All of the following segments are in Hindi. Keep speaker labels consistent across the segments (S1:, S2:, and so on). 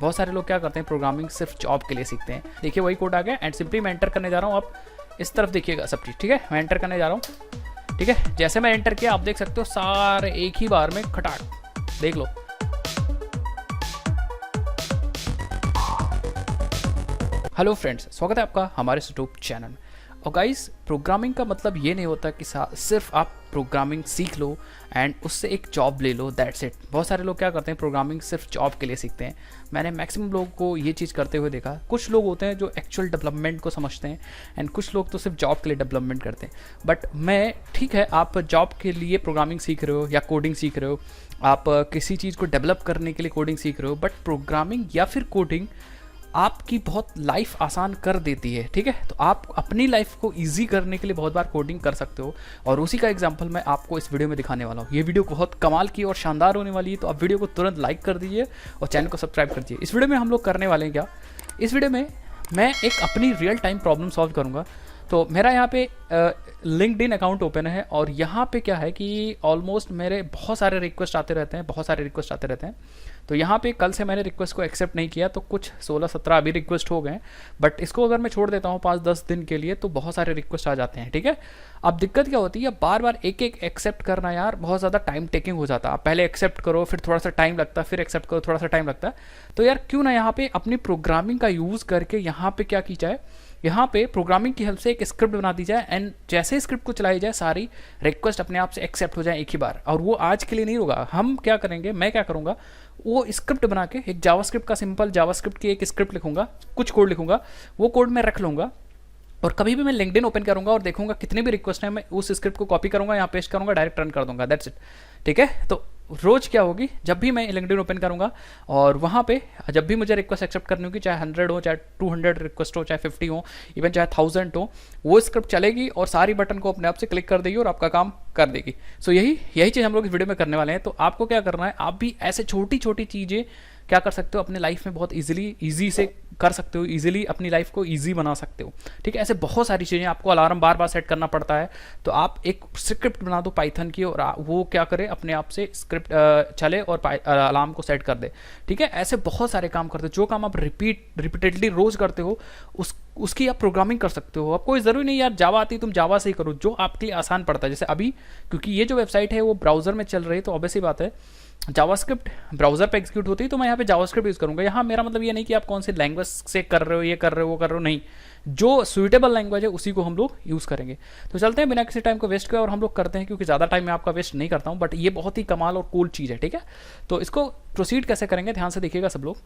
S1: बहुत सारे लोग क्या करते हैं, प्रोग्रामिंग सिर्फ जॉब के लिए सीखते हैं। देखिए वही कोड आ गया एंड सिंपली मैं एंटर करने जा रहा हूँ। आप इस तरफ देखिएगा सब चीज़, ठीक है। मैं एंटर करने जा रहा हूँ, ठीक है। जैसे मैं एंटर किया आप देख सकते हो सारे एक ही बार में खटाक, देख लो। हेलो फ्रेंड्स, स्वागत है आपका हमारे यूट्यूब चैनल में। और गाइस, प्रोग्रामिंग का मतलब ये नहीं होता कि सिर्फ आप प्रोग्रामिंग सीख लो एंड उससे एक जॉब ले लो, दैट्स इट। बहुत सारे लोग क्या करते हैं, प्रोग्रामिंग सिर्फ जॉब के लिए सीखते हैं। मैंने मैक्सिमम लोगों को ये चीज़ करते हुए देखा। कुछ लोग होते हैं जो एक्चुअल डेवलपमेंट को समझते हैं एंड कुछ लोग तो सिर्फ जॉब के लिए डेवलपमेंट करते हैं। बट मैं, ठीक है, आप जॉब के लिए प्रोग्रामिंग सीख रहे हो या कोडिंग सीख रहे हो, आप किसी चीज़ को डेवलप करने के लिए कोडिंग सीख रहे हो, बट प्रोग्रामिंग या फिर कोडिंग आपकी बहुत लाइफ आसान कर देती है, ठीक है। तो आप अपनी लाइफ को इजी करने के लिए बहुत बार कोडिंग कर सकते हो और उसी का एग्जांपल मैं आपको इस वीडियो में दिखाने वाला हूँ। ये वीडियो बहुत कमाल की और शानदार होने वाली है, तो आप वीडियो को तुरंत लाइक कर दीजिए और चैनल को सब्सक्राइब कर दीजिए। इस वीडियो में हम लोग करने वाले हैं क्या, इस वीडियो में मैं एक अपनी रियल टाइम प्रॉब्लम सॉल्व करूँगा। तो मेरा यहाँ पे लिंक्डइन अकाउंट ओपन है और यहाँ पे क्या है कि ऑलमोस्ट मेरे बहुत सारे रिक्वेस्ट आते रहते हैं, तो यहाँ पे कल से मैंने रिक्वेस्ट को एक्सेप्ट नहीं किया, तो कुछ 16-17 अभी रिक्वेस्ट हो गए। बट इसको अगर मैं छोड़ देता हूँ 5-10 दिन के लिए तो बहुत सारे रिक्वेस्ट आ जाते हैं, ठीक है। अब दिक्कत क्या होती है, बार बार एक एक एक्सेप्ट करना यार बहुत ज़्यादा टाइम टेकिंग हो जाता है। आप पहले एक्सेप्ट करो, फिर थोड़ा सा टाइम लगता है, फिर एक्सेप्ट करो, थोड़ा सा टाइम लगता है। तो यार क्यों ना यहाँ पे अपनी प्रोग्रामिंग का यूज़ करके यहाँ पे क्या की जाए, यहाँ पे प्रोग्रामिंग की हेल्प से एक स्क्रिप्ट बना दी जाए एंड जैसे स्क्रिप्ट को चलाई जाए सारी रिक्वेस्ट अपने आप से एक्सेप्ट हो जाए एक ही बार। और वो आज के लिए नहीं होगा, हम क्या करेंगे, मैं क्या करूँगा, वो स्क्रिप्ट बना के एक जावास्क्रिप्ट का सिंपल जावास्क्रिप्ट की एक स्क्रिप्ट लिखूंगा, कुछ कोड लिखूंगा, वो कोड मैं रख लूँगा और कभी भी मैं लिंक्डइन ओपन करूंगा और देखूंगा कितने भी रिक्वेस्ट हैं, मैं उस स्क्रिप्ट को कॉपी करूंगा, यहाँ पेस्ट करूंगा, डायरेक्ट रन कर दूंगा, दैट्स इट, ठीक है। तो रोज क्या होगी, जब भी मैं लिंक्डइन ओपन करूंगा और वहाँ पे जब भी मुझे रिक्वेस्ट एक्सेप्ट करनी होगी, चाहे 100 हो, चाहे 200 रिक्वेस्ट हो, चाहे 50 हो, इवन चाहे 1000 हो, वो स्क्रिप्ट चलेगी और सारी बटन को अपने आप से क्लिक कर देगी और आपका काम कर देगी। सो यही चीज़ हम लोग इस वीडियो में करने वाले हैं। तो आपको क्या करना है, आप भी ऐसे छोटी छोटी चीज़ें क्या कर सकते हो अपने लाइफ में, बहुत ईजी से कर सकते हो, इजीली अपनी लाइफ को इजी बना सकते हो, ठीक है। ऐसे बहुत सारी चीज़ें, आपको अलार्म बार बार सेट करना पड़ता है, तो आप एक स्क्रिप्ट बना दो पाइथन की और वो क्या करे, अपने आप से स्क्रिप्ट चले और अलार्म को सेट कर दे, ठीक है। ऐसे बहुत सारे काम करते हो, जो काम आप रिपीटेडली रोज करते हो उसकी आप प्रोग्रामिंग कर सकते हो। अब कोई ज़रूरी नहीं यार जावा आती तुम जावा से ही करो, जो आपके लिए आसान पड़ता है। जैसे अभी क्योंकि ये जो वेबसाइट है वो ब्राउजर में चल रही है, तो ऑब्वियस ही बात है जावास्क्रिप्ट ब्राउजर पे एग्जीक्यूट होती है, तो मैं यहाँ पे जावास्क्रिप्ट यूज़ करूँगा। यहाँ मेरा मतलब ये नहीं कि आप कौन सी लैंग्वेज से कर रहे हो, ये कर रहे हो, वो कर रहे हो, नहीं, जो सुइटेबल लैंग्वेज है उसी को हम लोग यूज़ करेंगे। तो चलते हैं बिना किसी टाइम को वेस्ट किए और हम लोग करते हैं, क्योंकि ज़्यादा टाइम मैं आपका वेस्ट नहीं करता हूँ, बट ये बहुत ही कमाल और कूल चीज़ है, ठीक है। तो इसको प्रोसीड कैसे करेंगे, ध्यान से देखिएगा सब लोग।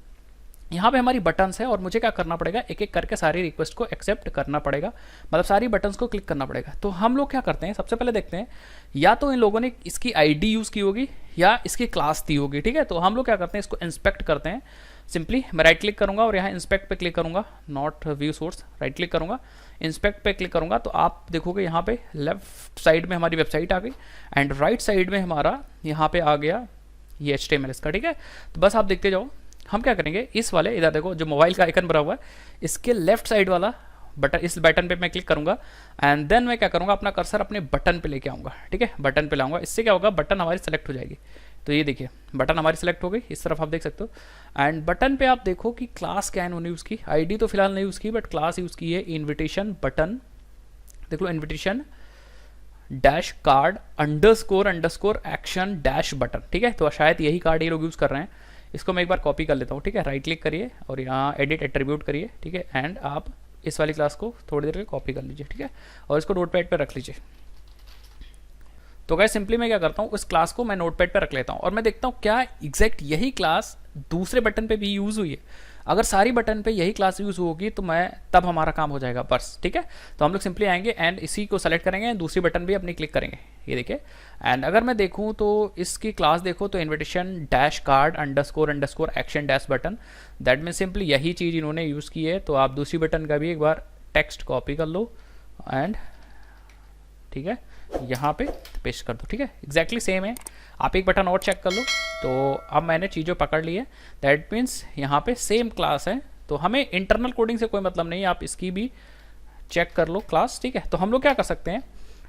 S1: यहाँ पे हमारी बटन्स है और मुझे क्या करना पड़ेगा, एक एक करके सारी रिक्वेस्ट को एक्सेप्ट करना पड़ेगा, मतलब सारी बटन्स को क्लिक करना पड़ेगा। तो हम लोग क्या करते हैं, सबसे पहले देखते हैं, या तो इन लोगों ने इसकी आईडी यूज़ की होगी या इसकी क्लास दी होगी, ठीक है। तो हम लोग क्या करते हैं, इसको इंस्पेक्ट करते हैं। सिंपली मैं राइट क्लिक करूंगा और यहाँ इंस्पेक्ट पे क्लिक करूंगा, not view source, right click करूंगा, इंस्पेक्ट पे क्लिक करूंगा, तो आप देखोगे यहाँ पे लेफ्ट साइड में हमारी वेबसाइट आ गई एंड राइट साइड में हमारा यहाँ पे आ गया ये HTML इसका, ठीक है। तो बस आप देखते जाओ। हम क्या करेंगे, इस वाले इधर देखो जो मोबाइल का आइकन बना हुआ है, इसके लेफ्ट साइड वाला बटन, इस बटन पे मैं क्लिक करूंगा एंड देन मैं क्या करूंगा, अपना कर्सर अपने बटन पे लेके आऊँगा, ठीक है। बटन पे लाऊंगा, इससे क्या होगा, बटन हमारी सेलेक्ट हो जाएगी। तो ये देखिए बटन हमारी सेलेक्ट हो गई, इस तरफ आप देख सकते हो। एंड बटन पे आप देखो कि क्लास क्या है उन्होंने यूज़ की, आईडी तो फिलहाल नहीं यूज़ की, बट क्लास यूज़ की है इन्विटेशन बटन, देख लो, invitation dash card underscore action dash button, ठीक है। तो शायद यही कार्ड ये लोग यूज़ कर रहे हैं। इसको मैं एक बार कॉपी कर लेता हूँ, ठीक है। राइट क्लिक करिए और यहाँ एडिट एट्रीब्यूट करिए, ठीक है। एंड आप इस वाली क्लास को थोड़ी देर के कॉपी कर लीजिए, ठीक है, और इसको नोटपैड पे रख लीजिए। तो गाइस सिंपली मैं क्या करता हूँ, उस क्लास को मैं नोटपैड पे रख लेता हूँ और मैं देखता हूँ क्या एग्जैक्ट यही क्लास दूसरे बटन पे भी यूज़ हुई है। अगर सारी बटन पे यही क्लास यूज़ होगी तो मैं तब हमारा काम हो जाएगा बस, ठीक है। तो हम लोग सिंपली आएंगे एंड इसी को सेलेक्ट करेंगे, दूसरी बटन भी अपनी क्लिक करेंगे, ये देखिए। एंड अगर मैं देखूँ तो इसकी क्लास देखो तो invitation dash card underscore action dash button, that mean simply यही चीज़ इन्होंने यूज़ की है। तो आप दूसरी बटन का भी एक बार टेक्स्ट कॉपी कर लो एंड ठीक है यहाँ पे पेस्ट कर दो, ठीक है। एग्जैक्टली सेम है, आप एक बटन और चेक कर लो। तो अब मैंने चीज़ों पकड़ ली है, दैट मीन्स यहाँ पे सेम क्लास है। तो हमें इंटरनल कोडिंग से कोई मतलब नहीं है, आप इसकी भी चेक कर लो क्लास, ठीक है। तो हम लोग क्या कर सकते हैं,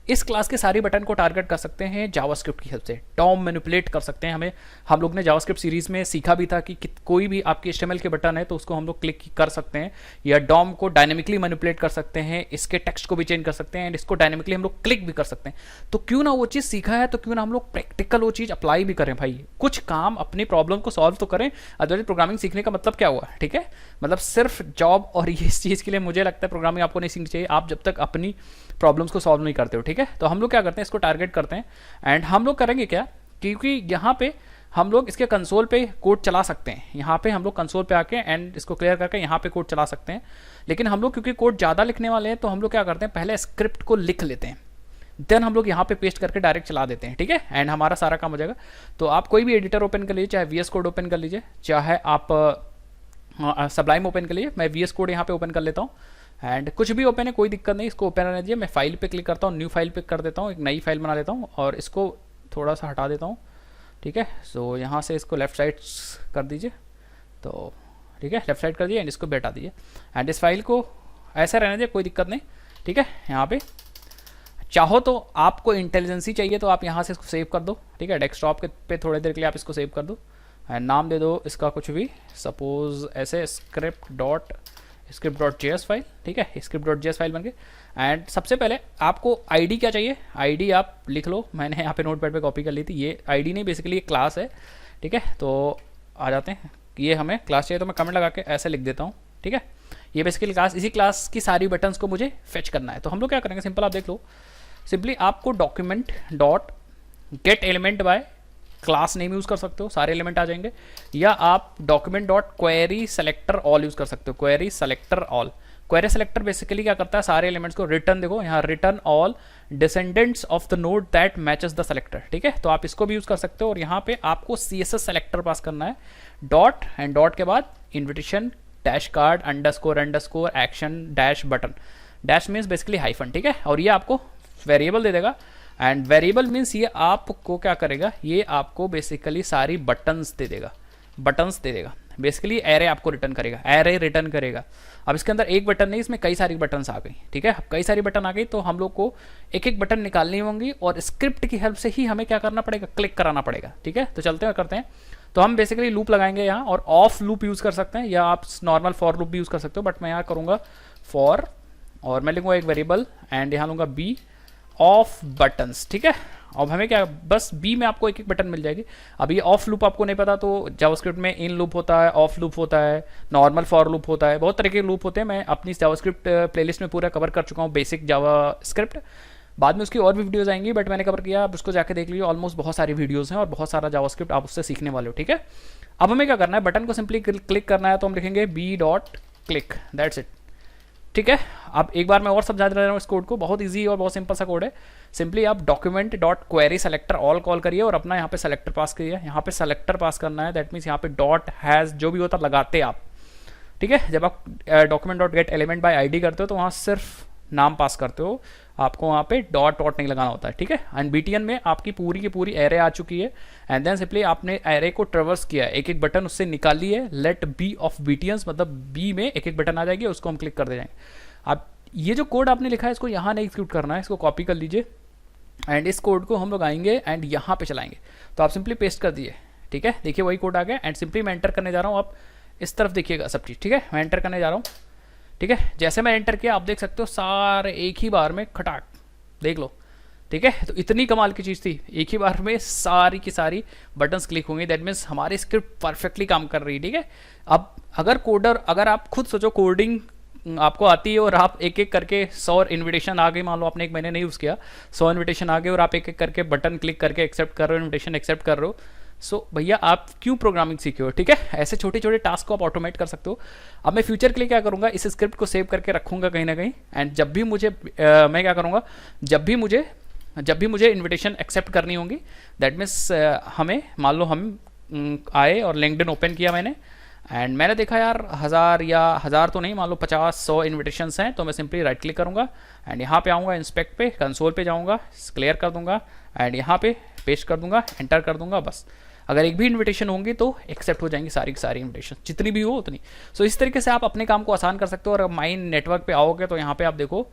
S1: इस क्लास के सारी बटन को टारगेट कर सकते हैं जावास्क्रिप्ट की हेल्प से। डॉम मैनिपुलेट कर सकते हैं, हमें हम लोग ने जावास्क्रिप्ट सीरीज में सीखा भी था कि कोई भी आपकी HTML के बटन है तो उसको हम लोग क्लिक कर सकते हैं, या डॉम को डायनेमिकली मैनिपुलेट कर सकते हैं, इसके टेक्स्ट को भी चेंज कर सकते हैं एंड इसको डायनेमिकली हम लोग क्लिक भी कर सकते हैं। तो क्यों ना वो चीज़ सीखा है तो क्यों ना हम लोग प्रैक्टिकल वो चीज़ अप्लाई भी करें भाई, कुछ काम अपनी प्रॉब्लम को सॉल्व तो करें। अदरवाइज प्रोग्रामिंग सीखने का मतलब क्या हुआ, ठीक है, मतलब सिर्फ जॉब और ये इस चीज़ के लिए मुझे लगता है प्रोग्रामिंग आपको नहीं सीखनी चाहिए आप जब तक अपनी प्रॉब्लम्स को सॉल्व नहीं करते हो, ठीक है। तो हम लोग क्या करते हैं, इसको टारगेट करते हैं एंड हम लोग करेंगे क्या, क्योंकि यहाँ पे हम लोग इसके कंसोल पे कोड चला सकते हैं, यहाँ पे हम लोग कंसोल पे आके एंड इसको क्लियर करके यहाँ पे कोड चला सकते हैं। लेकिन हम लोग क्योंकि कोड ज़्यादा लिखने वाले हैं तो हम लोग क्या करते हैं, पहले स्क्रिप्ट को लिख लेते हैं, देन हम लोग यहाँ पे पेस्ट करके डायरेक्ट चला देते हैं, ठीक है, एंड हमारा सारा काम हो जाएगा। तो आप कोई भी एडिटर ओपन कर लीजिए, चाहे VS कोड ओपन कर लीजिए, चाहे आप सबलाइम ओपन कर लीजिए। मैं VS कोड यहाँ पे ओपन कर लेता हूँ एंड कुछ भी ओपन है, कोई दिक्कत नहीं, इसको ओपन रहने दीजिए। मैं फाइल पे क्लिक करता हूँ, न्यू फाइल पे कर देता हूँ, एक नई फाइल बना लेता हूँ और इसको थोड़ा सा हटा देता हूँ, ठीक है। सो यहाँ से इसको लेफ्ट साइड कर दीजिए, तो ठीक है, लेफ्ट साइड कर दिए एंड इसको भी हटा दीजिए एंड इस फाइल को ऐसा रहने दीजिए, कोई दिक्कत नहीं, ठीक है। यहाँ पे चाहो तो आपको इंटेलिजेंसी चाहिए तो आप यहाँ से इसको सेव कर दो, ठीक है, डेस्कटॉप पे थोड़ी देर के लिए आप इसको सेव कर दो एंड नाम दे दो इसका कुछ भी, सपोज ऐसे script.js फाइल, ठीक है, script.js फाइल बन गई। एंड सबसे पहले आपको आईडी क्या चाहिए, आईडी आप लिख लो, मैंने यहाँ पे नोटपैड पे कॉपी कर ली थी, ये आईडी नहीं बेसिकली ये क्लास है, ठीक है। तो आ जाते हैं, ये हमें क्लास चाहिए तो मैं कमेंट लगा के ऐसे लिख देता हूँ, ठीक है। ये बेसिकली क्लास, इसी क्लास की सारी बटन्स को मुझे फेच करना है। तो हम लोग क्या करेंगे, सिंपल आप देख लो, सिंपली आपको document dot gate element by class name use कर सकते हो, सारे एलिमेंट आ जाएंगे, या आप document dot query selector all use कर सकते हो, query selector all. Query selector basically क्या करता है, सारे एलिमेंट्स को रिटर्न, देखो यहाँ return all descendants of the node that matches the selector, ठीक है। तो आप इसको भी यूज़ कर सकते हो और यहाँ पे आपको CSS सेलेक्टर पास करना है, डॉट एंड डॉट के बाद invitation dash card underscore action dash button, dash means basically hyphen, ठीक है। और ये आपको वेरिएबल दे देगा एंड वेरिएबल मीन्स ये आपको क्या करेगा, ये आपको बेसिकली सारी बटन्स दे देगा, बटन्स दे देगा, बेसिकली एरे आपको रिटर्न करेगा, एरे रिटर्न करेगा। अब इसके अंदर एक बटन नहीं, इसमें कई सारी बटन्स आ गई, ठीक है। अब कई सारी बटन आ गई तो हम लोग को एक एक बटन निकालनी होंगी और स्क्रिप्ट की हेल्प से ही हमें क्या करना पड़ेगा, क्लिक कराना पड़ेगा, ठीक है। तो चलते हैं करते हैं। तो हम बेसिकली लूप लगाएंगे यहाँ और ऑफ लूप यूज़ कर सकते हैं या आप नॉर्मल फॉर लूप भी यूज़ कर सकते हो, बट मैं यहाँ करूँगा फॉर और मैं लिखूँगा एक वेरिएबल एंड यहाँ लूँगा बी ऑफ बटन्स, ठीक है। अब हमें क्या, बस बी में आपको एक एक बटन मिल जाएगी। अब ये ऑफ लूप आपको नहीं पता तो जावास्क्रिप्ट में इन लूप होता है, ऑफ लूप होता है, नॉर्मल फॉर लूप होता है, बहुत तरह के लूप होते हैं। मैं अपनी जावास्क्रिप्ट प्लेलिस्ट में पूरा कवर कर चुका हूँ, बेसिक जावास्क्रिप्ट। बाद में उसकी और भी वीडियोस आएंगी बट मैंने कवर किया, आप उसको जाके देख लीजिए, ऑलमोस्ट बहुत सारी वीडियोस हैं और बहुत सारा जावास्क्रिप्ट आप उससे सीखने वाले हो, ठीक है। अब हमें क्या करना है, बटन को सिंपली क्लिक करना है, तो हम लिखेंगे B dot click, that's it, ठीक है। अब एक बार मैं और समझा रहा हूँ इस कोड को, बहुत इजी और बहुत सिंपल सा कोड है। सिंपली आप document dot query selector all call करिए और अपना यहाँ पे सेलेक्टर पास करिए, यहाँ पे सेलेक्टर पास करना है, दैट मीन्स यहाँ पे डॉट हैज़ जो भी होता लगाते आप, ठीक है। जब आप document dot gate element by ID करते हो तो वहाँ सिर्फ नाम पास करते हो, आपको वहाँ पे डॉट डॉट नहीं लगाना होता है, ठीक है। एंड BTN में आपकी पूरी की पूरी एरे आ चुकी है एंड देन सिंपली आपने एरे को ट्रेवर्स किया है, एक एक बटन उससे निकाली है, लेट बी ऑफ BTNs, मतलब बी में एक एक बटन आ जाएगी, उसको हम क्लिक कर दे जाएंगे। अब ये जो कोड आपने लिखा है इसको यहाँ नहीं एग्जीक्यूट करना है, इसको कॉपी कर लीजिए एंड इस कोड को हम लोग आएंगे एंड यहाँ पे चलाएंगे। तो आप सिंपली पेस्ट कर दिए, ठीक है, देखिए वही कोड आ गया एंड सिंपली मैं एंटर करने जा रहा हूँ। आप इस तरफ देखिएगा सब चीज़, ठीक है, मैं एंटर करने जा रहा हूँ, ठीक है। जैसे मैं एंटर किया आप देख सकते हो सारे एक ही बार में खटाक, देख लो, ठीक है। तो इतनी कमाल की चीज़ थी, एक ही बार में सारी की सारी बटन्स क्लिक होंगे, दैट मीन्स हमारी स्क्रिप्ट परफेक्टली काम कर रही है, ठीक है। अब अगर आप खुद सोचो कोडिंग आपको आती है और आप एक एक करके 100 इन्विटेशन आ गई, मान लो आपने एक महीने नहीं यूज़ किया, 100 इन्विटेशन आ गए और आप एक एक करके बटन क्लिक करके एक्सेप्ट कर रहे हो, इन्विटेशन एक्सेप्ट कर रहे हो, सो भैया आप क्यों प्रोग्रामिंग सीखे हो, ठीक है। ऐसे छोटे छोटे टास्क को आप ऑटोमेट कर सकते हो। अब मैं फ्यूचर के लिए क्या करूँगा, इस स्क्रिप्ट को सेव करके रखूँगा कहीं ना कहीं एंड जब भी मुझे मैं क्या करूँगा, जब भी मुझे इन्विटेशन एक्सेप्ट करनी होंगी, दैट मीन्स हमें मान लो हम आए और लिंक्डइन ओपन किया मैंने एंड मैंने देखा यार 1000 या 1000 तो नहीं, मान लो 50-100 इन्विटेशंस हैं, तो मैं सिंपली राइट क्लिक करूँगा एंड यहाँ पे आऊँगा, इंस्पेक्ट पे कंसोल पे जाऊँगा, क्लियर कर दूँगा एंड यहाँ पे पेस्ट कर दूँगा, एंटर कर दूँगा, बस। अगर एक भी इन्विटेशन होंगी तो एक्सेप्ट हो जाएंगी सारी की सारी इन्विटेशन, जितनी भी हो उतनी। सो इस तरीके से आप अपने काम को आसान कर सकते हो। और माइन नेटवर्क पे आओगे तो यहाँ पे आप देखो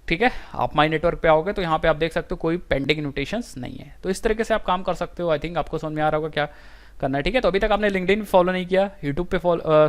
S1: ठीक है, आप माई नेटवर्क पे आओगे तो यहाँ पे आप देख सकते हो कोई पेंडिंग इन्विटेशंस नहीं है। तो इस तरीके से आप काम कर सकते हो। आई थिंक आपको समझ में आ रहा होगा क्या करना है। ठीक है, तो अभी तक आपने लिंक्डइन पे फॉलो नहीं किया, यूट्यूब पे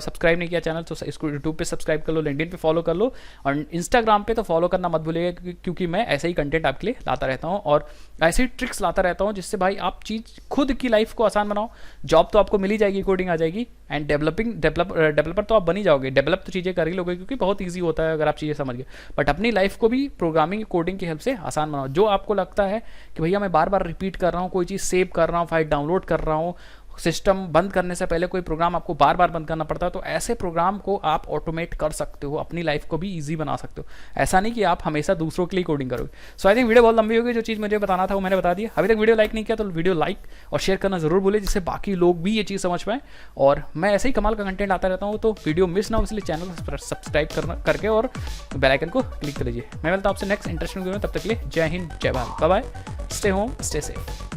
S1: सब्सक्राइब नहीं किया चैनल, तो इसको यूट्यूब पे सब्सक्राइब कर लो, लिंक्डइन पे फॉलो कर लो, और इंस्टाग्राम पे तो फॉलो करना मत भूलिएगा, क्योंकि मैं ऐसे ही कंटेंट आपके लिए लाता रहता हूँ और ऐसे ही ट्रिक्स लाता रहता हूँ जिससे भाई आप चीज़ खुद की लाइफ को आसान बनाओ। जॉब तो आपको मिल ही जाएगी, कोडिंग आ जाएगी, एंड डेवलपर तो आप बन ही जाओगे, डेवलप तो चीज़ें कर ही लोगे क्योंकि बहुत ईजी होता है अगर आप चीज़ें समझ गए। बट अपनी लाइफ को भी प्रोग्रामिंग कोडिंग की हेल्प से आसान बनाओ। जो आपको लगता है कि भैया मैं बार बार रिपीट कर रहा हूँ, कोई चीज़ सेव कर रहा हूँ, फाइल डाउनलोड कर रहा हूँ, सिस्टम बंद करने से पहले कोई प्रोग्राम आपको बार बार बंद करना पड़ता है, तो ऐसे प्रोग्राम को आप ऑटोमेट कर सकते हो, अपनी लाइफ को भी इजी बना सकते हो। ऐसा नहीं कि आप हमेशा दूसरों के लिए कोडिंग करोगे। सो आई थिंक वीडियो बहुत लंबी होगी, जो चीज़ मुझे बताना था वो मैंने बता दिया। अभी तक वीडियो लाइक नहीं किया तो वीडियो लाइक और शेयर करना जरूर भूले, जिससे बाकी लोग भी ये चीज़ समझ पाएँ। और मैं ऐसे ही कमाल का कंटेंट आता रहता हूँ, तो वीडियो मिस ना हो इसलिए चैनल को सब्सक्राइब करके और बेल आइकन को क्लिक कर लीजिए। मैं मिलता हूँ आपसे नेक्स्ट इंटरेस्टिंग वीडियो में, तब तक के लिए जय हिंद, जय Bharat, bye bye, stay home, stay safe.